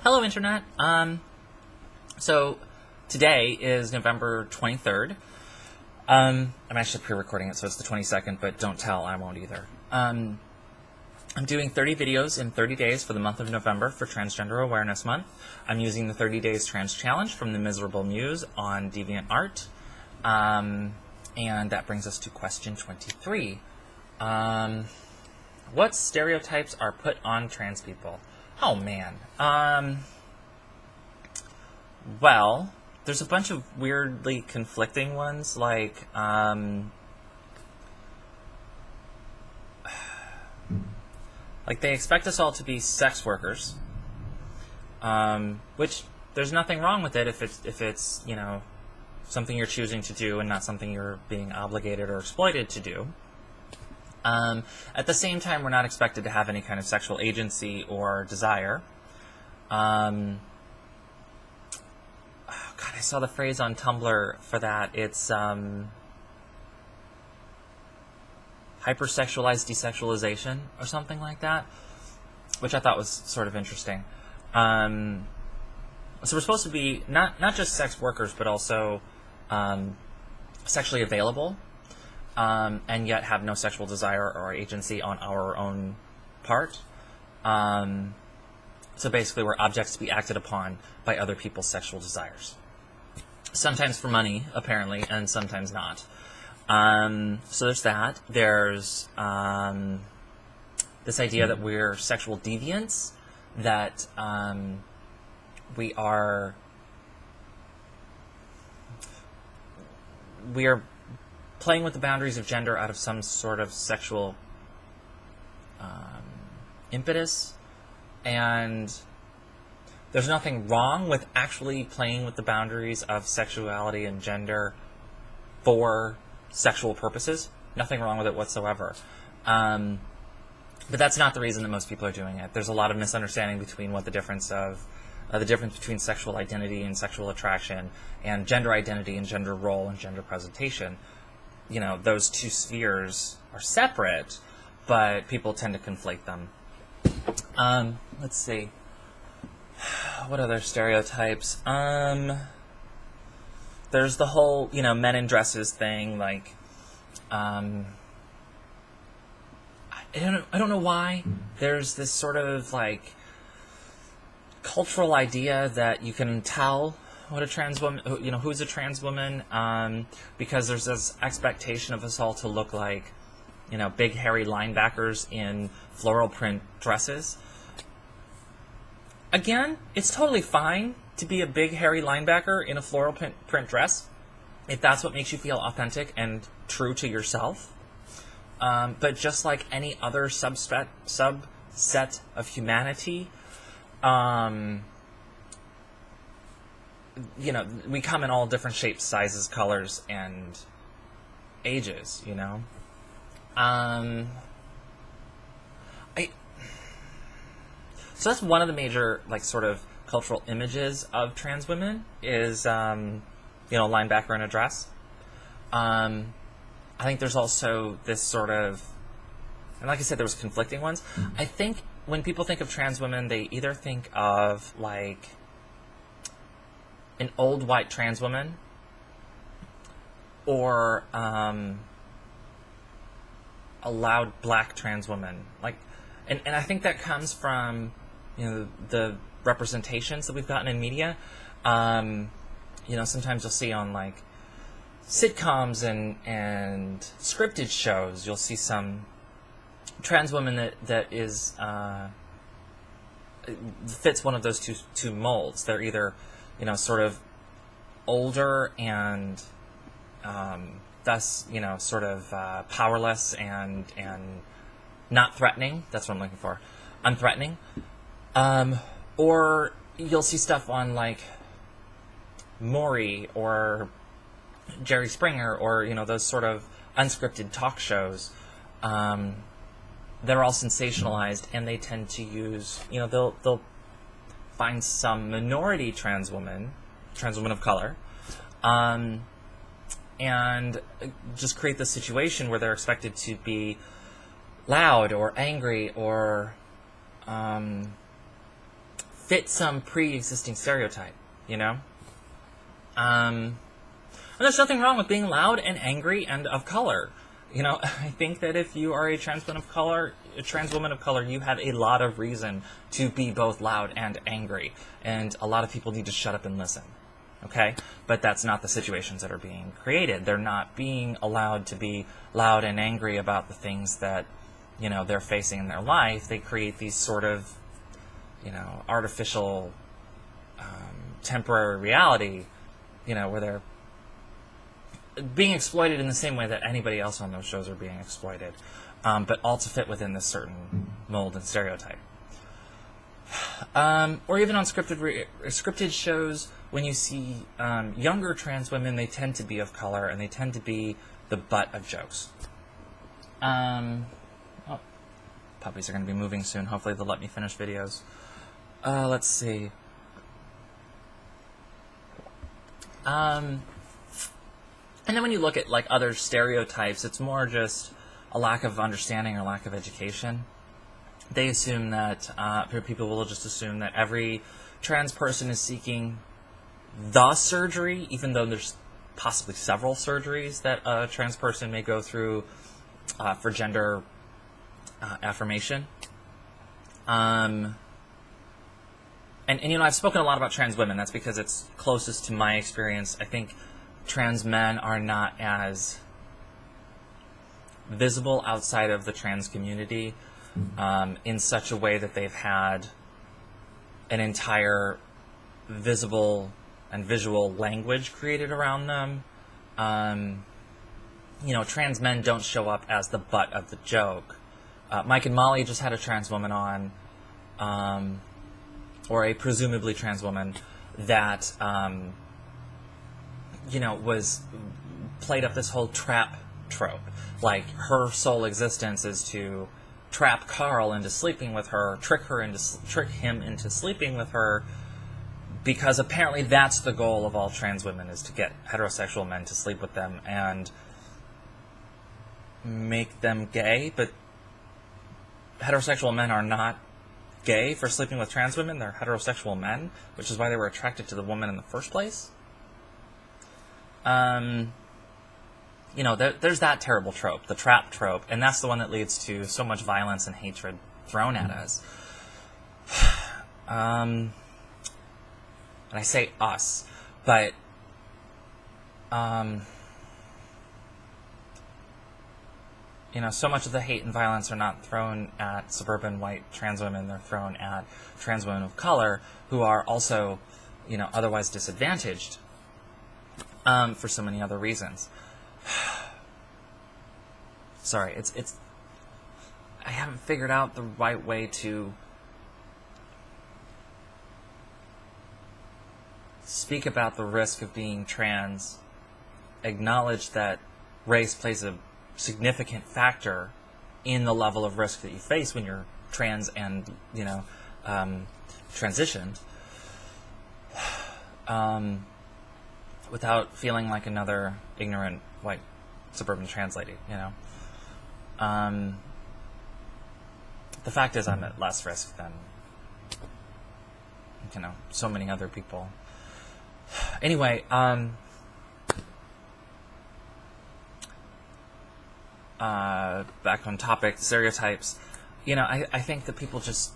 Hello, Internet. So today is November 23rd. I'm actually pre-recording it, so it's the 22nd, but don't tell, I won't either. I'm doing 30 videos in 30 days for the month of November for Transgender Awareness Month. I'm using the 30 Days Trans Challenge from the Miserable Muse on DeviantArt. And that brings us to question 23. What stereotypes are put on trans people? Oh, man. Well, there's a bunch of weirdly conflicting ones, like, they expect us all to be sex workers, which there's nothing wrong with it if it's, you know, something you're choosing to do and not something you're being obligated or exploited to do. At the same time, we're not expected to have any kind of sexual agency or desire. Oh, God, I saw the phrase on Tumblr for that. It's hypersexualized desexualization or something like that, which I thought was sort of interesting. So we're supposed to be not just sex workers, but also sexually available, and yet have no sexual desire or agency on our own part. So basically, we're objects to be acted upon by other people's sexual desires. Sometimes for money, apparently, and sometimes not. So there's that. There's this idea that we're sexual deviants, that we are playing with the boundaries of gender out of some sort of sexual impetus, and there's nothing wrong with actually playing with the boundaries of sexuality and gender for sexual purposes. Nothing wrong with it whatsoever. But that's not the reason that most people are doing it. There's a lot of misunderstanding between what the difference between sexual identity and sexual attraction, and gender identity and gender role and gender presentation. You know, those two spheres are separate, but people tend to conflate them. Let's see. What other stereotypes? There's the whole, men in dresses thing, like, I don't know why there's this sort of, like, cultural idea that you can tell what a trans woman, who's a trans woman, because there's this expectation of us all to look like, big hairy linebackers in floral print dresses. Again, it's totally fine to be a big hairy linebacker in a floral print dress, if that's what makes you feel authentic and true to yourself. But just like any other subset of humanity, we come in all different shapes, sizes, colors, and ages, So that's one of the major, sort of cultural images of trans women is, linebacker in a dress. I think there's also this sort of, and like I said, there was conflicting ones. I think when people think of trans women, they either think of, an old white trans woman, or a loud black trans woman. And I think that comes from, the representations that we've gotten in media. Sometimes you'll see on, sitcoms and scripted shows, you'll see some trans woman that is fits one of those two molds. They're either, sort of older and thus, sort of powerless and not threatening. That's what I'm looking for. Unthreatening. Or you'll see stuff on, Maury or Jerry Springer or, those sort of unscripted talk shows. They're all sensationalized, and they tend to use, they'll find some minority trans woman of color, and just create this situation where they're expected to be loud or angry or fit some pre-existing stereotype, you know? And there's nothing wrong with being loud and angry and of color. You know, I think that if you are a trans woman of color, you have a lot of reason to be both loud and angry. And a lot of people need to shut up and listen. Okay? But that's not the situations that are being created. They're not being allowed to be loud and angry about the things that, you know, they're facing in their life. They create these sort of, you know, artificial, temporary reality, you know, where they're being exploited in the same way that anybody else on those shows are being exploited, but all to fit within this certain mold and stereotype. Or even on scripted shows, when you see younger trans women, they tend to be of color, and they tend to be the butt of jokes. Oh, puppies are going to be moving soon. Hopefully they'll let me finish videos. Let's see. And then when you look at like other stereotypes, it's more just a lack of understanding or lack of education. They assume that, people will just assume that every trans person is seeking the surgery, even though there's possibly several surgeries that a trans person may go through for gender affirmation. And you know, I've spoken a lot about trans women. That's because it's closest to my experience. I think trans men are not as visible outside of the trans community in such a way that they've had an entire visible and visual language created around them. You know, trans men don't show up as the butt of the joke. Mike and Molly just had a trans woman on, or a presumably trans woman that, you know, was played up this whole trap trope. Like, her sole existence is to trap Carl into sleeping with her, trick him into sleeping with her, because apparently that's the goal of all trans women, is to get heterosexual men to sleep with them and make them gay. But heterosexual men are not gay for sleeping with trans women. They're heterosexual men, which is why they were attracted to the woman in the first place. You know, there's that terrible trope, the trap trope, and that's the one that leads to so much violence and hatred thrown at us. And I say us, but you know, so much of the hate and violence are not thrown at suburban white trans women. They're thrown at trans women of color who are also, you know, otherwise disadvantaged for so many other reasons. Sorry, it's I haven't figured out the right way to speak about the risk of being trans, acknowledge that race plays a significant factor in the level of risk that you face when you're trans and, you know, transitioned, without feeling like another ignorant white suburban trans lady, you know. The fact is, I'm at less risk than, you know, so many other people. Anyway, back on topic, stereotypes. You know, I think that people just,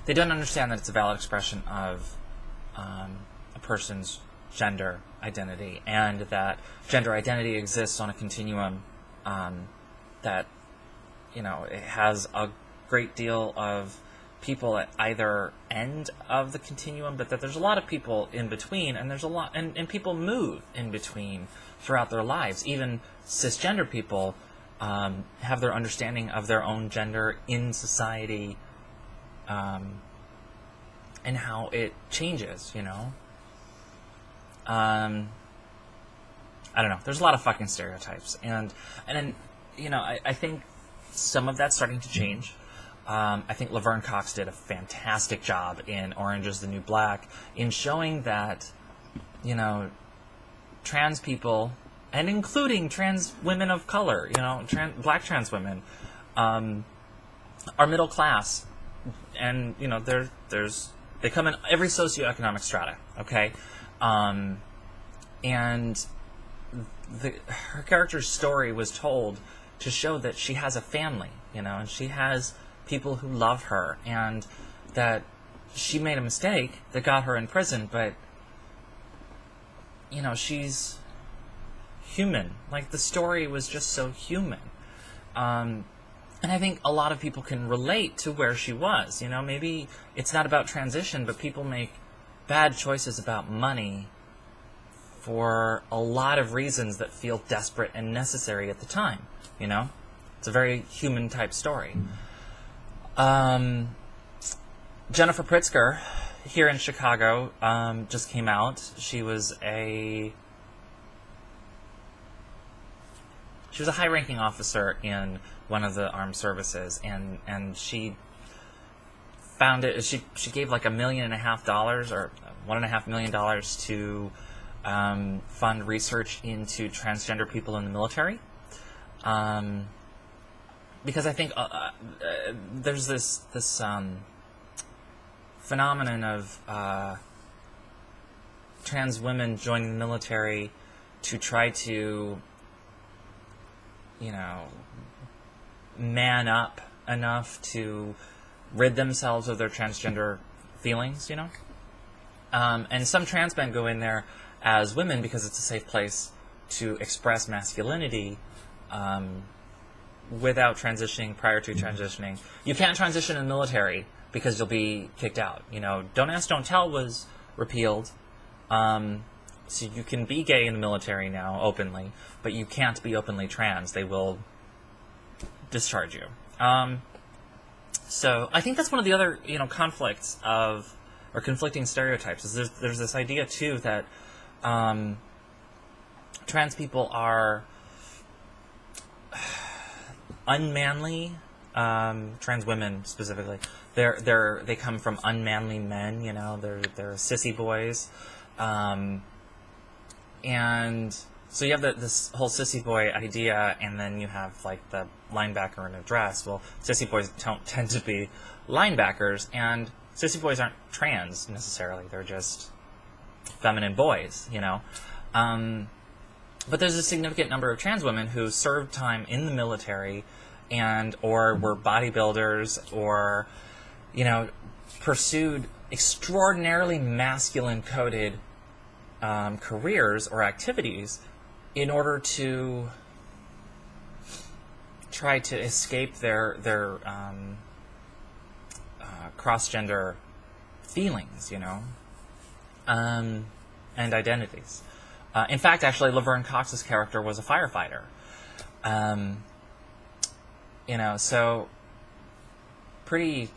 they don't understand that it's a valid expression of a person's gender identity, and that gender identity exists on a continuum, that, you know, it has a great deal of people at either end of the continuum, but that there's a lot of people in between, and there's a lot, and people move in between throughout their lives. Even cisgender people have their understanding of their own gender in society, and how it changes, you know. I don't know. There's a lot of fucking stereotypes, and then, you know, I think some of that's starting to change. I think Laverne Cox did a fantastic job in Orange is the New Black in showing that, you know, trans people, and including trans women of color, you know, black trans women, are middle class and you know, they come in every socioeconomic strata, okay, and her character's story was told to show that she has a family, you know, and she has people who love her, and that she made a mistake that got her in prison, but you know, she's human. Like, the story was just so human. And I think a lot of people can relate to where she was. You know, maybe it's not about transition, but people make bad choices about money for a lot of reasons that feel desperate and necessary at the time. You know? It's a very human-type story. Jennifer Pritzker, here in Chicago, just came out. She was a high-ranking officer in one of the armed services, and she found it. She gave like $1.5 million or $1.5 million to fund research into transgender people in the military, because I think there's this phenomenon of trans women joining the military to try to, you know, man up enough to rid themselves of their transgender feelings, you know? And some trans men go in there as women because it's a safe place to express masculinity without transitioning, prior to transitioning. You can't transition in the military because you'll be kicked out. You know, Don't Ask, Don't Tell was repealed. So you can be gay in the military now, openly, but you can't be openly trans. They will discharge you. So I think that's one of the other, you know, conflicts of, or conflicting stereotypes, is there's this idea, too, that trans people are unmanly, trans women specifically. They come from unmanly men, you know, they're sissy boys. And so you have this whole sissy boy idea, and then you have, like, the linebacker in a dress. Well, sissy boys don't tend to be linebackers, and sissy boys aren't trans, necessarily. They're just feminine boys, you know. But there's a significant number of trans women who served time in the military or were bodybuilders or, you know, pursued extraordinarily masculine-coded careers or activities in order to try to escape their cross-gender feelings, you know, and identities. In fact, actually, Laverne Cox's character was a firefighter. You know, so pretty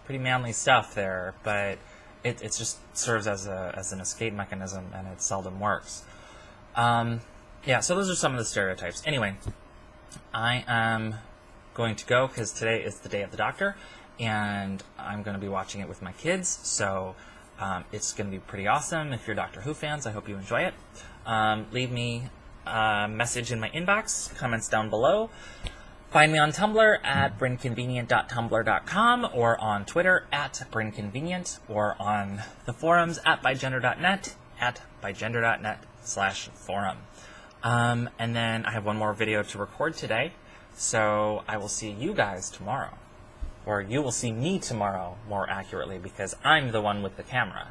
manly stuff there, but it just serves as an escape mechanism, and it seldom works. Yeah, so those are some of the stereotypes. Anyway, I am going to go because today is the day of the doctor, and I'm going to be watching it with my kids, so it's going to be pretty awesome. If you're Doctor Who fans, I hope you enjoy it. Leave me a message in my inbox, comments down below. Find me on Tumblr at brinconvenient.tumblr.com, or on Twitter at brinconvenient, or on the forums at bygender.net, at bygender.net/forum. And then I have one more video to record today, so I will see you guys tomorrow. Or you will see me tomorrow, more accurately, because I'm the one with the camera.